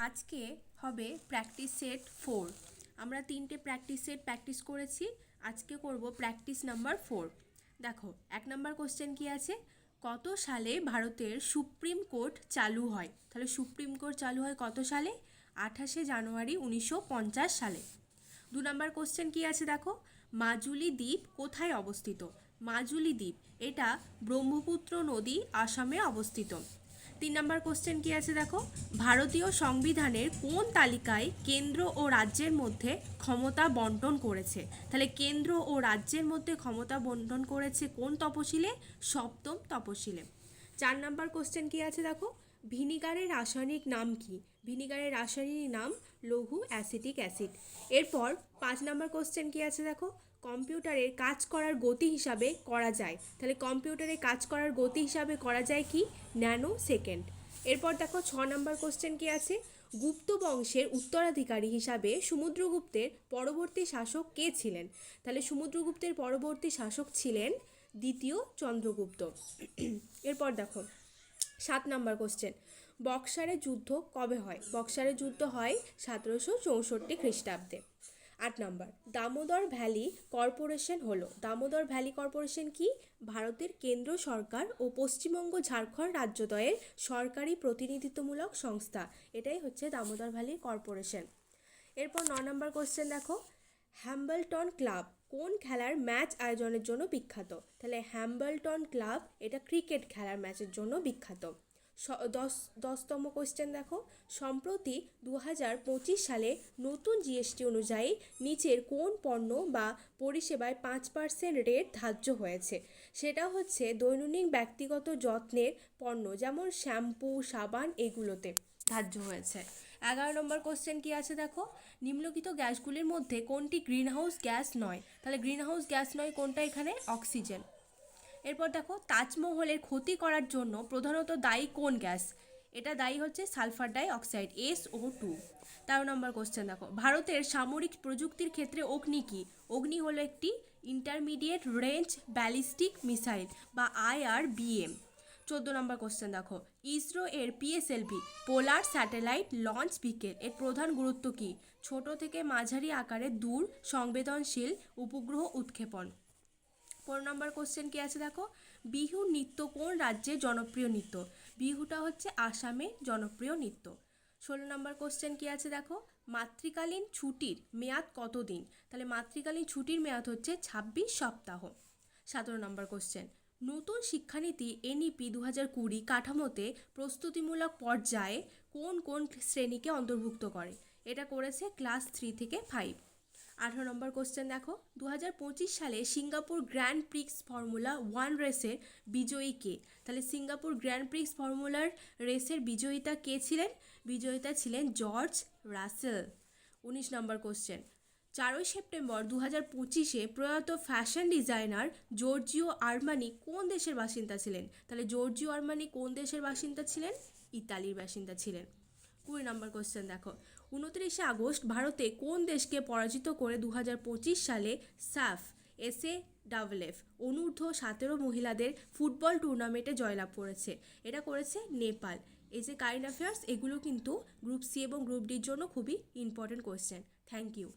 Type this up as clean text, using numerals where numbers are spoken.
আজকে হবে practice set 4। আমরা 3টে প্র্যাকটিস সেট প্র্যাকটিস করেছি, আজকে করব প্র্যাকটিস নাম্বার 4। দেখো 1 নাম্বার কোশ্চেন কি আছে, কত সালে ভারতের সুপ্রিম কোর্ট চালু হয়? তাহলে সুপ্রিম কোর্ট চালু হয় কত সালে? 28শে জানুয়ারি 1950 সালে। 2 নাম্বার কোশ্চেন কি আছে দেখো, মাজুলি দ্বীপ কোথায় অবস্থিত? মাজুলি দ্বীপ এটা ব্রহ্মপুত্র নদী আসামে অবস্থিত। 3 নাম্বার কোশ্চেন কি আছে দেখো, ভারতীয় সংবিধানের কোন তালিকায় কেন্দ্র ও রাজ্যের মধ্যে ক্ষমতা বন্টন করেছে? তাহলে কেন্দ্র ও রাজ্যের মধ্যে ক্ষমতা বন্টন করেছে কোন তপশিলে? সপ্তম তপশিলে। 4 নাম্বার কোশ্চেন কি আছে দেখো, ভিনিগারের রাসায়নিক নাম কি? ভিনিগারের রাসায়নিক নাম লঘু অ্যাসিটিক অ্যাসিড। এরপর 5 নাম্বার কোশ্চেন কি আছে দেখো, কম্পিউটারের কাজ করার গতি হিসাবে করা যায়, তাহলে কম্পিউটারে কাজ করার গতি হিসাবে করা যায় কি? Nano second. এরপর দেখো 6 নাম্বার কোশ্চেন কি আছে, গুপ্ত বংশের উত্তরাধিকারী হিসাবে সমুদ্রগুপ্তের পরবর্তী শাসক কে ছিলেন? তাহলে সমুদ্রগুপ্তের পরবর্তী শাসক ছিলেন দ্বিতীয় চন্দ্রগুপ্ত। এরপর দেখো 7 নাম্বার কোশ্চেন, বক্সারের যুদ্ধ কবে হয়? বক্সারের যুদ্ধ হয় 1764 খ্রিস্টাব্দে। 8 নাম্বার, দামোদর ভ্যালি কর্পোরেশন হলো, দামোদর ভ্যালি কর্পোরেশন কি? ভারতের কেন্দ্র সরকার ও পশ্চিমবঙ্গ ঝাড়খণ্ড রাজ্যদ্বয়ের সরকারি প্রতিনিধিত্বমূলক সংস্থা, এটাই হচ্ছে দামোদর ভ্যালি কর্পোরেশন। এরপর 9 নাম্বার কোশ্চেন দেখো, হ্যাম্বলটন ক্লাব কোন খেলার ম্যাচ আয়োজনের জন্য বিখ্যাত? তাহলে হ্যাম্বলটন ক্লাব এটা ক্রিকেট খেলার ম্যাচের জন্য বিখ্যাত। 10তম কোশ্চেন দেখো, সম্প্রতি 2025 সালে নতুন জিএসটি অনুযায়ী নিচের কোন পণ্য বা পরিষেবায় 5% রেট ধার্য হয়েছে? সেটা হচ্ছে দৈনন্দিন ব্যক্তিগত যত্নের পণ্য, যেমন শ্যাম্পু, সাবান, এগুলোতে ধার্য হয়েছে। 11 নম্বর কোশ্চেন কি আছে দেখো, নিম্নলিখিত গ্যাসগুলির মধ্যে কোনটি গ্রিনহাউস গ্যাস নয়? তাহলে গ্রিনহাউস গ্যাস নয় কোনটা এখানে? অক্সিজেন। এরপর দেখো, তাজমহলের ক্ষতি করার জন্য প্রধানত দায়ী কোন গ্যাস? এটা দায়ী হচ্ছে সালফার ডাই অক্সাইড, SO2। 13 নম্বর কোশ্চেন দেখো, ভারতের সামরিক প্রযুক্তির ক্ষেত্রে অগ্নি কি? অগ্নি হলো একটি ইন্টারমিডিয়েট রেঞ্জ ব্যালিস্টিক মিসাইল বা IRBM। 14 নম্বর কোশ্চেন দেখো, ইসরো এর PSLV polar satellite launch vehicle এর প্রধান গুরুত্ব কি? ছোট থেকে মাঝারি আকারে দূর সংবেদনশীল উপগ্রহ উৎক্ষেপণ। 15 নম্বর কোশ্চেন কি আছে দেখো, বিহু নৃত্য কোন রাজ্যের জনপ্রিয় নৃত্য? বিহুটা হচ্ছে আসামের জনপ্রিয় নৃত্য। 16 নম্বর কোশ্চেন কি আছে দেখো, মাতৃকালীন ছুটির মেয়াদ কতদিন? তাহলে মাতৃকালীন ছুটির মেয়াদ হচ্ছে 26 সপ্তাহ। 17 নম্বর কোশ্চেন, নতুন শিক্ষানীতি NEP 2020 কাঠামোতে প্রস্তুতিমূলক পর্যায়ে কোন কোন শ্রেণীকে অন্তর্ভুক্ত করে? এটা করেছে ক্লাস 3 থেকে 5। 18 নম্বর কোশ্চেন দেখো, 2025 সালে সিঙ্গাপুর গ্র্যান্ড প্রিক্স ফর্মুলা 1 রেসের বিজয়ী কে? তাহলে সিঙ্গাপুর গ্র্যান্ড প্রিক্স ফর্মুলার রেসের বিজয়িতা কে ছিলেন? বিজয়িতা ছিলেন জর্জ রাসেল। 19 নম্বর কোশ্চেন, 4 সেপ্টেম্বর 2025 প্রয়াত ফ্যাশন ডিজাইনার জর্জিও আর্মানি কোন দেশের বাসিন্দা ছিলেন? তাহলে জর্জিও আর্মানি কোন দেশের বাসিন্দা ছিলেন? ইতালির বাসিন্দা ছিলেন। 20 নম্বর কোশ্চেন দেখো, 29 আগস্ট ভারতে কোন দেশকে পরাজিত করে 2025 সালে SAFF অনূর্ধ্ব 17 মহিলাদের ফুটবল টুর্নামেন্টে জয়লাভ করেছে? এটা করেছে নেপাল। এই যে কারেন্ট অ্যাফেয়ার্স, এগুলো কিন্তু গ্রুপ সি এবং গ্রুপ ডির জন্য খুবই ইম্পর্টেন্ট কোশ্চেন। Thank you.